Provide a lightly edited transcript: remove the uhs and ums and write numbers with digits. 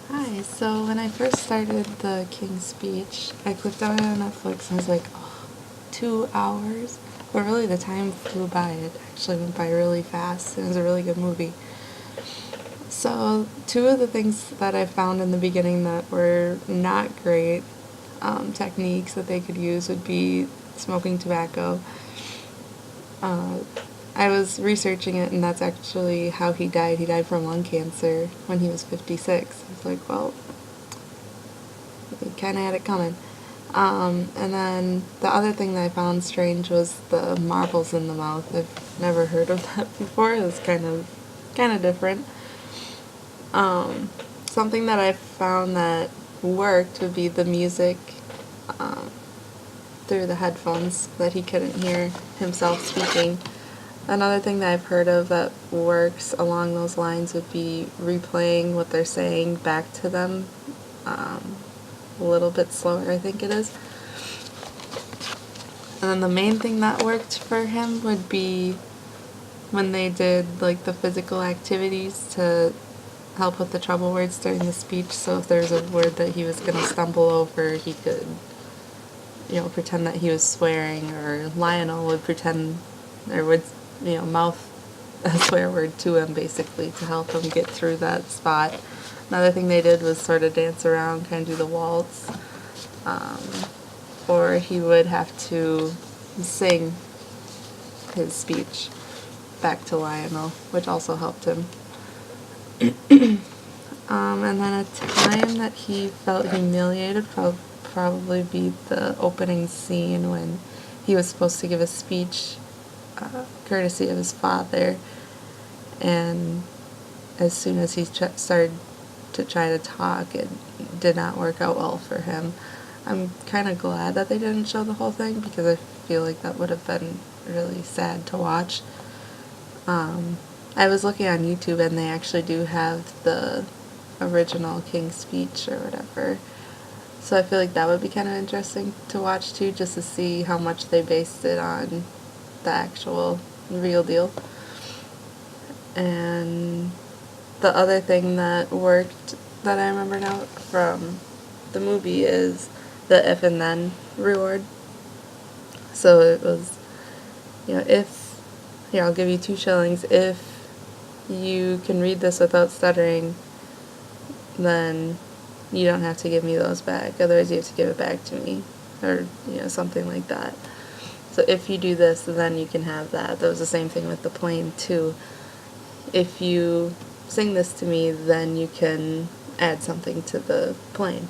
Hi, so when I first started the King's Speech, I clicked on it on Netflix and I was like, oh, 2 hours? But really the time flew by. It actually went by really fast. It was a really good movie. So, two of the things that I found in the beginning that were not great techniques that they could use would be smoking tobacco. Uh, I was researching it, and that's actually how he died. He died from lung cancer when he was 56. I was like, well, he kind of had it coming. And then the other thing that I found strange was the marbles in the mouth. I've never heard of that before. It was kind of different. Something that I found that worked would be the music um, through the headphones that he couldn't hear himself speaking. Another thing that I've heard of that works along those lines would be replaying what they're saying back to them a little bit slower, I think it is. And then the main thing that worked for him would be when they did like the physical activities to help with the trouble words during the speech. So if there's a word that he was going to stumble over, he could, pretend that he was swearing, or Lionel would pretend, or would, mouth a swear word to him basically to help him get through that spot. Another thing they did was sort of dance around, kind of do the waltz. Um, or he would have to sing his speech back to Lionel, which also helped him. And then a time that he felt humiliated probably be the opening scene when he was supposed to give a speech courtesy of his father, and as soon as he started to try to talk, it did not work out well for him. I'm kind of glad that they didn't show the whole thing because I feel like that would have been really sad to watch. I was looking on YouTube and they actually do have the original King's Speech or whatever. So I feel like that would be kind of interesting to watch too, just to see how much they based it on the actual real deal. And the other thing that worked that I remember now from the movie is the if and then reward. So it was, if, here, I'll give you 2 shillings. If you can read this without stuttering, then you don't have to give me those back. Otherwise, you have to give it back to me. Or, something like that. So if you do this, then you can have that. That was the same thing with the plane, too. If you sing this to me, then you can add something to the plane.